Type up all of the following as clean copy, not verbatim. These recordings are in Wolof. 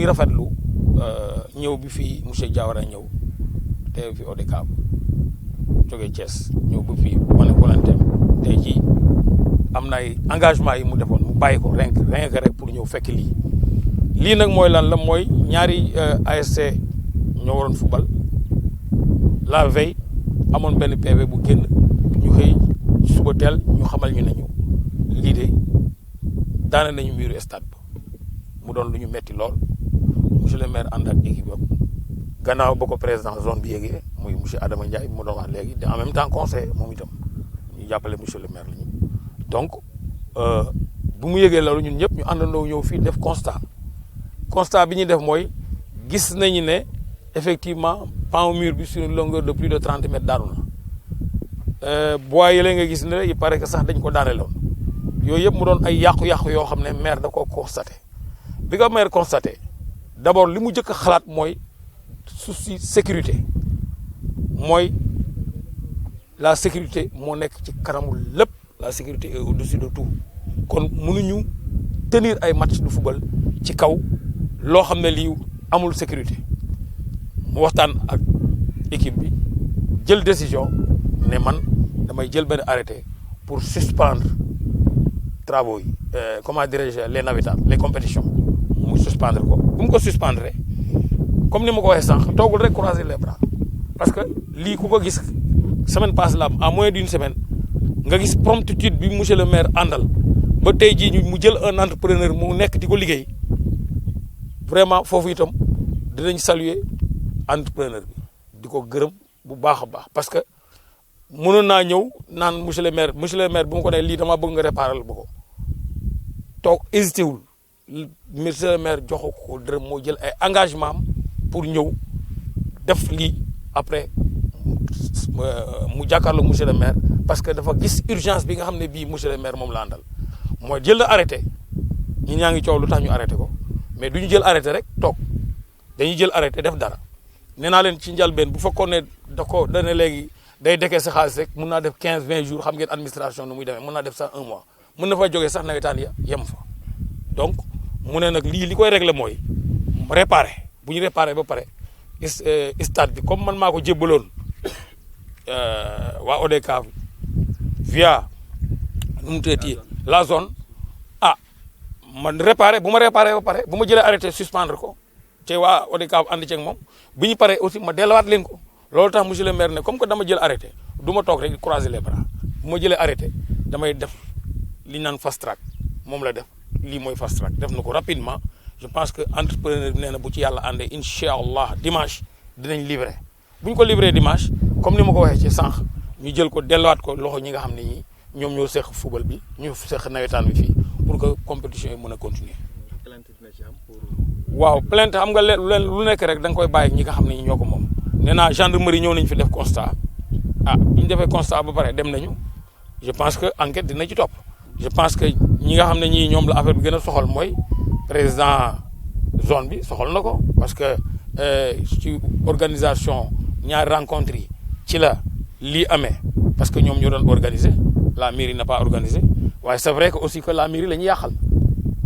rafetlu ñëw bi fii monsieur Diawara ñëw te fi ODCAV jógee Thiès ñëw ba fii wane volontéem tey jii am na ay engagement yi mu defoon mu bàyyi ko rien que rek pour ñëw fekk lii nag mooy lan la mooy ñaari ASC ñoo waroon football la veille amoon benn PV bu génn ñu xëy suba teel ñu xamal ñu ne ñu lii de daane nañu muru stade ba mu doon lu ñu metti lool monsieur le maire ànd ak équipe am gannaaw ba ko président zone bi yéegee muy monsieur Adama Ndiaye mu doon wax léegi en même temps conseiller moom itam ñu jàppale monsieur le maire la ñu donc bu mu yéegee loolu ñun ñëpp ñu àndandoo ñëw fii def constat bi ñuy def mooy gis nañu ne effectivement pan mur bi sur une longueur de plus de 30 mètres daanu na bois yële nga gis ne il paraît que sax dañ ko daaneeloon yooyu yëpp mu doon ay yàqu-yàqu yoo xam ne maire da koo constaté bi nga maire constaté d'abord li mu njëkk a xalaat mooy souci sécurité mooy la sécurité moo nekk ci kanamu lépp la sécurité est au-dessus de tout kon mënuñu tenir ay match de football ci kaw loo xam ne lii amul sécurité mu waxtaan ak équipe bi jël décision ne man damay jël benn arrêté pour suspendre travaux yi comment dirais-je les navétanes les compétitions mu suspendre ko bu mu ko suspendre comme ni ma ko waxee sànq toogul rek croiser les bras parce que lii ku ko gis semaine passée la en moins d'une semaine nga gis promptitude bi monsieur le maire àndal ba tey jii mu jël un entrepreneur mu nekk di ko liggéey vraiment foofu itam dinañ saluer entrepreneur bi di ko gërëm bu baax a baax parce que mënoon naa ñëw naan monsieur le maire bu ma ko nee lii dama bëgg nga réparer ba ko toog hésité wul monsieur le maire joxu ko dërëm moo jël ay engagement am pour ñëw def lii après mu jàkkaarloo monsieur le maire parce que dafa gis urgence bi nga xam ne bii monsieur le maire moom la àndal mooy jël na arrêté ñi ñaa ngi coow lu tax ñu arrêté ko mais du ñu jël arrêté rek toog dañuy jël arrêté def dara nee naa leen ci njëlbeen bu fekkoon ne da ne léegi day dekkee sa xaalis rek mun naa def 15-20 jours xam ngeen administration nu muy demee mun naa def sax 1 mois mun na fa jógee sax nawetaan ya yem fa donc mu ne nag lii li koy régler mooy réparer bu ñu réparer ba pare stade bi comme man maa ko jébbaloon waa ODCAV via nu mu tëddee la zone man réparer bu ma réparer ba pare bu ma jëlee arrêté suspendre ko te waa ODCAV ànd ceeg moom bu ñu paree aussi ma delluwaat leen ko loolu tax monsieur le maire ne comme que dama jël arrêté du ma toog rek di croiser les bras bu ma jëlee arrêté damay def li ñu naan fast track moom la def lii mooy fast track def na ko rapidement je pense que entrepreneur bi nee na bu ci yàlla àndee incha allah dimanche dinañ livrer bu ñu ko livrer dimanche comme ni ma ko waxee ci sànq ñu jël ko delluwaat ko loxo ñi nga xam ne ñi ñoom ñoo seq football bi ñu seq nawetaan bi fii pour que compétition yi mën a continuer. waaw plainte xam nga lu nekk rek da nga koy bàyyi ñi nga xam ne ñoo ko moom nee naa gendarmerie ñëw nañ fi def constat bi ñu defee constat ba pare dem nañu je pense que enquête dina ci topp je pense que ñi nga xam ne ñii ñoom la affaire bi gën a soxal mooy président zone bi soxal na ko parce que ci organisation ñaari rencontre yi ci la lii amee parce que ñoom ñoo doon organiser la mairie n'a pas organisé waaye c'est vrai que aussi que la mairie la ñu yàqal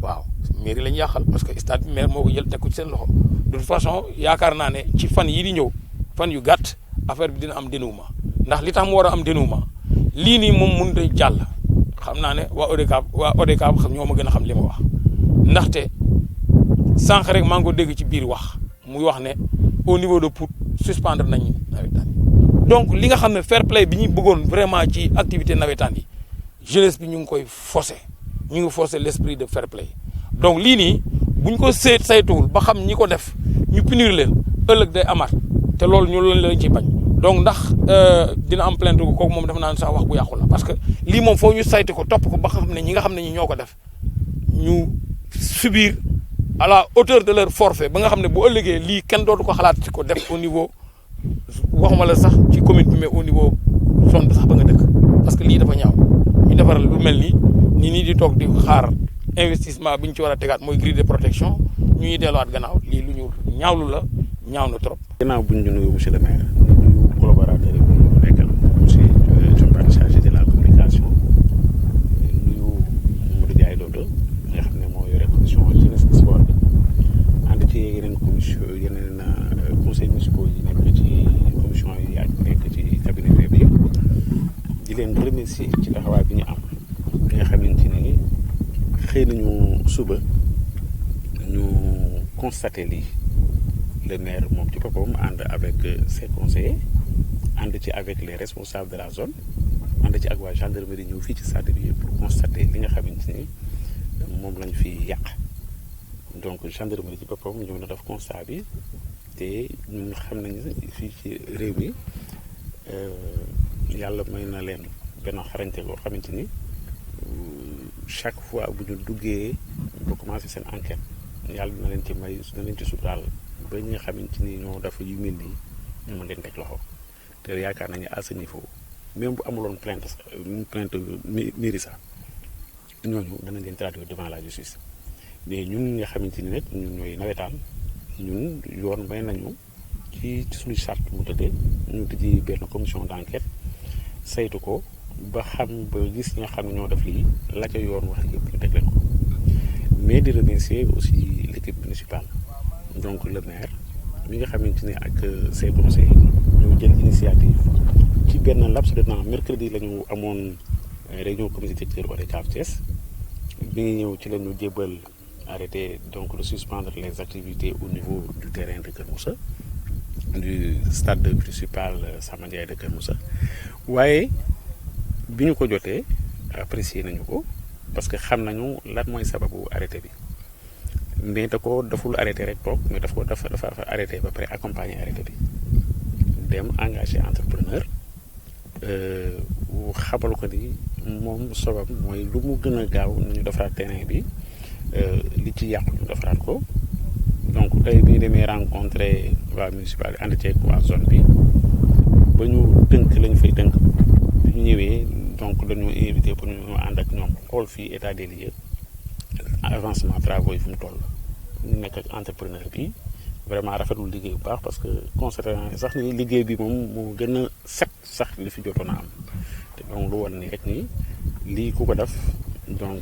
waaw mairie la ñu yàqal parce que stade bi maire moo ko jël teg ko ci seen loxo de toute façon yaakaar naa ne ci fan yii di ñëw fan yu gàtt affaire bi dina am dénouement ndax li tax mu war a am dénouement lii nii moom mënut a jàll xam naa ne waa ODCAV xam ñoo ma gën a xam li ma wax ndaxte sànq rek maa ngi ko dégg ci biir wax muy wax ne au niveau de Pout suspendre nañu nawetaan donc li nga xam ne fair play bi ñu bëggoon vraiment ci activité nawetaan yi jeunesse bi ñu ngi koy forcer ñu ngi forcer l'esprit de fair play donc lii nii bu ñu ko saytuwul ba xam ñi ko def ñu punir leen ëllëg day amaat te loolu ñu loolu lañ ciy bañ donc ndax dina am plainte kooku moom dafa naan sax wax bu yàqu la parce que lii moom foo ñu saytu ko topp ko ba xam ne ñi nga xam ne ñi ñoo ko def ñu subir à la hauteur de leur forfait ba nga xam ne bu ëllëgee lii kenn dootu ko xalaat ci ko def au niveau waxuma la sax ci commune bi mais au niveau zone bi sax ba nga dëkk parce que lii dafa ñaaw ñu defaral lu mel nii nii di toog di xaar investissement bi ñu ci war a tegaat mooy grille de protection ñu ñuy delluwaat gannaaw lii lu ñu ñaawlu la ñaaw na trop. gannaaw bu ñu nuyu monsieur le maire nuyu collaborateur yi bu nekkal monsieur Diop chargé de la communication nuyu Mamadou Ndiaye Dodo nga xam ne moo yore commission jeunesse sport ànd ci ci taxawaay bi ñu am bi nga xamante ni xëy nañu suba ñu constaté lii le maire moom ci boppam ànd avec ses conseillers ànd ci avec les responsables de la zone ànd ci ak waa gendarmerie ñëw fii ci stade bi pour constater li nga xamante ni moom lañ fi yàq donc gendarmerie ci boppam ñëw na def constat bi te ñun xam nañu fii ci réew mi yàlla may na leen benn xarañte boo xamante ni chaque fois bu ñu duggee ba commencé seen enquête yàlla dina leen ci may dina leen ci suturaal ba ñi nga xamante ni ñoo dafa yu mel nii ñu mën leen teg loxo te yaakaar nañu à ce niveau même bu amuloon plainte mairie sax ñooñu danañ leen traduire devant la justice mais ñun nga xamante ni nag ñun ñooy nawetaan ñun yoon may nañu ci suñu charte mu tëddee ñu tëjee benn commission d'enquête saytu ko ba xam ba gis ñi nga xam ne ñoo def lii la ca yoon wax yëpp ñu teg leen ko mais di remercier aussi l'équipe municipale donc le maire mi nga xamante ni ak ses conseillers ñoo jël initiative ci benn laps de temps mercredi la ñu amoon réunion comité directeur ODCAV Thiès bi ngi ñëw ci la ñu jébbal arrêté donc de suspendre les activités au niveau du terrain de Kër Moussa du stade municipal Samba Ndiaye de Kër Moussa waaye bi ñu ko jotee apprécier nañu ko parce que xam nañu lan mooy sababu arrêté bi mais da ko daful arrêté rek toog mais dafa arrêté ba pare accompagner arrêté bi dem engagé entrepreneur xamal ko ni moom sabab mooy lu mu gën a gaaw nañu defaraat terrain bi li ci yàqu ñu defaraat ko donc tey bi ñu demee rencontré waa municipal ànd ceeg waa zone bi ba ñu tënk lañu fay tënk bi ñu ñëwee donc dañoo invité pour ñu ànd ak ñoom xool fii état des lieux avancement travaux yi fu mu toll ñu nekk ak entrepreneur bi vraiment rafetul liggéey bu baax parce que constaté naa sax ni liggéey bi moom moo gën a set sax li fi jotoon a am te donc lu war ni rek ni lii ku ko def donc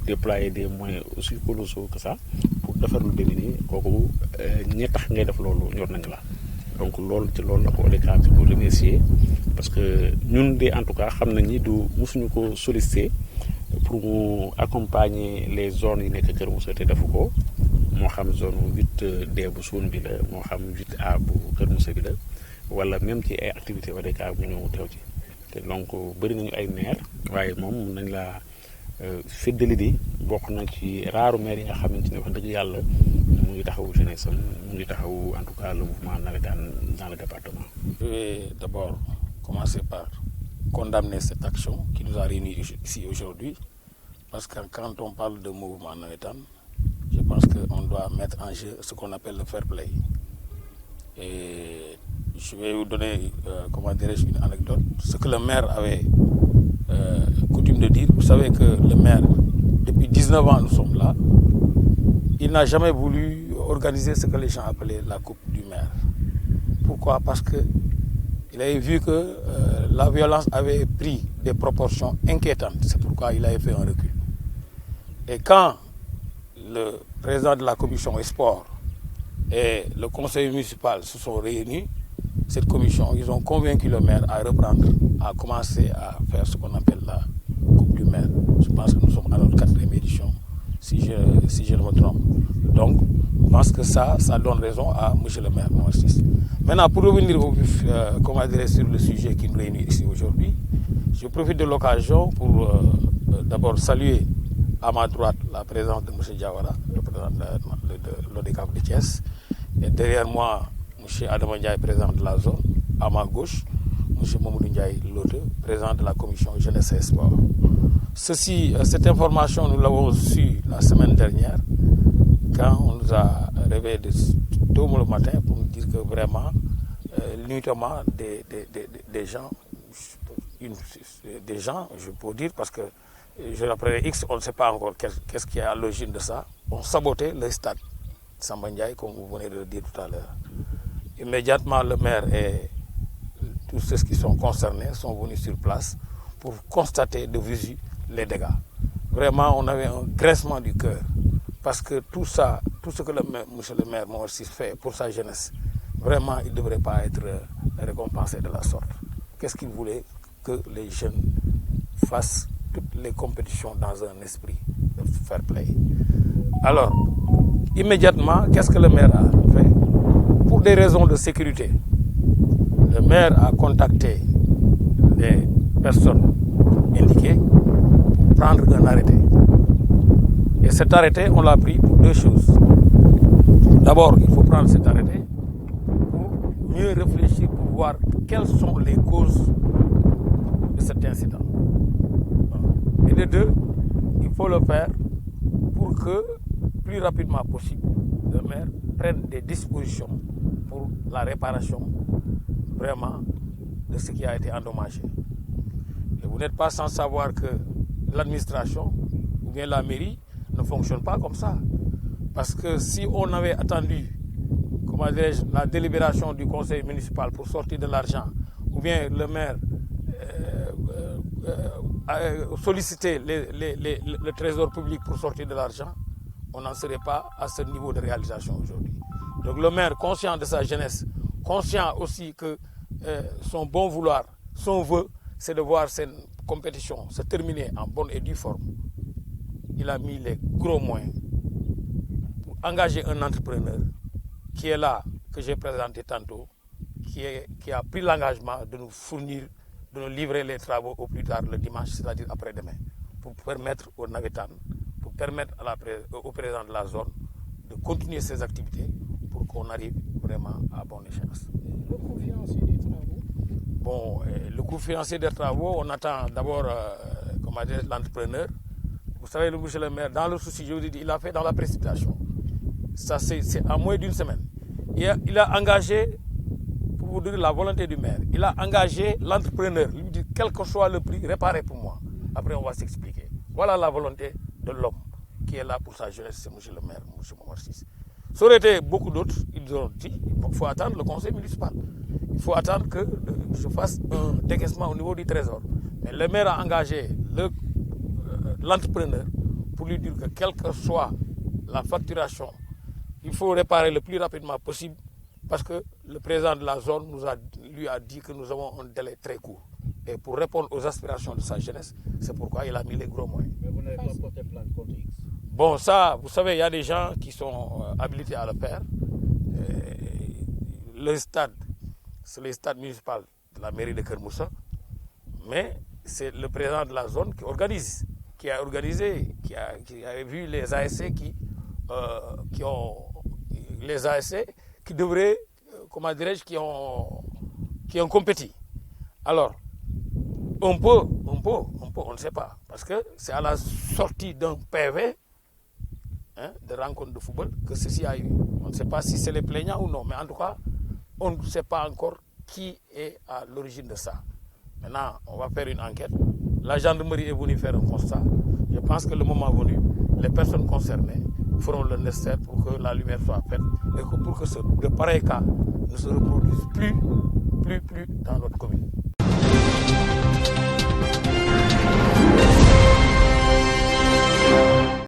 déployer des moyens aussi colossaux que ça pour defar lu demee nii kooku ñi tax ngay def loolu ñor nañu la donc loolu ci loolu la ko ODCAV di ko remercier parce que ñun de en tout cas xam nañ ni du mosuñu ko solliciter pour mu accompagner les zones yi nekk Kër Moussa te defu ko moo xam zone 8D bu suun bi la moo xam 8A bu Kër Moussa bi la wala même ci ay activités ODCAV bu ñëw teew ci te donc bëri nañu ay maire waaye moom mun nañ la feddali di bokk na ci raaru maire yi nga xamante ne wax dëgg yàlla mu ngi taxawu jeunesse am mu ngi taxawu en tout cas le mouvement navétane dans le département. Je vais d'abord commencer par condamner cette action qui nous a réunis ici aujourd'hui parce que quand on parle de mouvement navétane, je pense qu'on doit mettre en jeu ce qu'on appelle le fair play. Et je vais vous donner, comment dirais-je, une anecdote. Ce que le maire avait coutume de dire, vous savez que le maire, depuis 19 ans nous sommes là, il n'a jamais voulu organiser ce que les gens appelaient la coupe du maire. Pourquoi? Parce qu'il avait vu que la violence avait pris des proportions inquiétantes. C'est pourquoi il avait fait un recul. Et quand le président de la commission sport et le conseil municipal se sont réunis, cette commission, ils ont convaincu le maire à reprendre, à commencer à faire ce qu'on appelle la coupe du maire. Je pense que nous sommes à notre 4e édition, si je ne me trompe. Donc, je pense que ça donne raison à M. le maire. Maintenant, pour revenir sur le sujet qui nous réunit ici aujourd'hui, je profite de l'occasion pour d'abord saluer à ma droite la présence de M. Diawara, le président de l'ODCAV de Thiès, et derrière moi, M. Adama Ndiaye, président de la zone, à ma gauche, M. Mamoudou Ndiaye Lote, président de la commission jeunesse et sport. Cette information, nous l'avons reçue la semaine dernière, quand on nous a réveillé tôt le matin pour nous dire que vraiment, notamment des gens, je peux dire, parce que je l'appellerai X, on ne sait pas encore qu'est-ce qui est à l'origine de ça, ont saboté le stade Samba Ndiaye, comme vous venez de le dire tout à l'heure. Immédiatement, le maire et tous ceux qui sont concernés sont venus sur place pour constater de visu les dégâts. Vraiment, on avait un grincement du cœur parce que tout ce que monsieur le maire Mohamed fait pour sa jeunesse, vraiment, il ne devrait pas être récompensé de la sorte. Qu'est-ce qu'il voulait? Que les jeunes fasse toutes les compétitions dans un esprit de fair play. Alors, immédiatement, qu'est-ce que le maire a fait? Pour des raisons de sécurité, le maire a contacté les personnes indiquées pour prendre un arrêté. Et cet arrêté, on l'a pris pour deux choses. D'abord, il faut prendre cet arrêté pour mieux réfléchir, pour voir quelles sont les causes de cet incident. Et de deux, il faut le faire pour que, plus rapidement possible, le maire prenne des dispositions pour la réparation vraiment de ce qui a été endommagé. Et vous n'êtes pas sans savoir que l'administration ou bien la mairie ne fonctionne pas comme ça. Parce que si on avait attendu, comment dirais-je, la délibération du conseil municipal pour sortir de l'argent, ou bien le maire solliciter le trésor public pour sortir de l'argent, on n'en serait pas à ce niveau de réalisation aujourd'hui. Donc le maire, conscient de sa jeunesse, conscient aussi que son bon vouloir, son vœu, c'est de voir cette compétition se terminer en bonne et due forme. Il a mis les gros moyens pour engager un entrepreneur qui est là, que j'ai présenté tantôt, qui a pris l'engagement de nous fournir, de nous livrer les travaux au plus tard le dimanche, c'est-à-dire après-demain, pour permettre aux Navétanes, pour permettre au président de la zone de continuer ses activités pour qu'on arrive vraiment à bonne échéance. Le coût financier des travaux? Bon, le coût financier des travaux, on attend d'abord l'entrepreneur. Vous savez, le monsieur le maire, dans le souci, je vous dis, il a fait dans la précipitation. Ça, c'est en moins d'une semaine. Il a engagé, pour vous dire la volonté du maire, il a engagé l'entrepreneur, lui dit, quel que soit le prix, réparez pour moi. Après, on va s'expliquer. Voilà la volonté de l'homme qui est là pour sa jeunesse, c'est monsieur le maire, monsieur Momar Cissé. Ça aurait été beaucoup d'autres, ils ont dit, il faut attendre le conseil municipal. Il faut attendre que je fasse un décaissement au niveau du trésor. Mais le maire a engagé l'entrepreneur pour lui dire que quelle que soit la facturation, il faut réparer le plus rapidement possible parce que le président de la zone lui a dit que nous avons un délai très court. Et pour répondre aux aspirations de sa jeunesse, c'est pourquoi il a mis les gros moyens. Mais vous n'avez pas porté plainte contre X? Bon, ça, vous savez, il y a des gens qui sont habilités à le faire. Le stade, c'est le stade municipal de la mairie de Kermoussa, mais c'est le président de la zone qui organise, qui a organisé, qui a vu les ASC qui devraient, comment dirais-je, qui ont compéti. Alors, on ne sait pas, parce que c'est à la sortie d'un PV, de rencontre de football, que ceci a eu. On ne sait pas si c'est les plaignants ou non, mais en tout cas, on ne sait pas encore qui est à l'origine de ça. Maintenant, on va faire une enquête. La gendarmerie est venue faire un constat. Je pense que le moment venu, les personnes concernées feront le nécessaire pour que la lumière soit faite et pour que de pareils cas ne se reproduisent plus dans notre commune.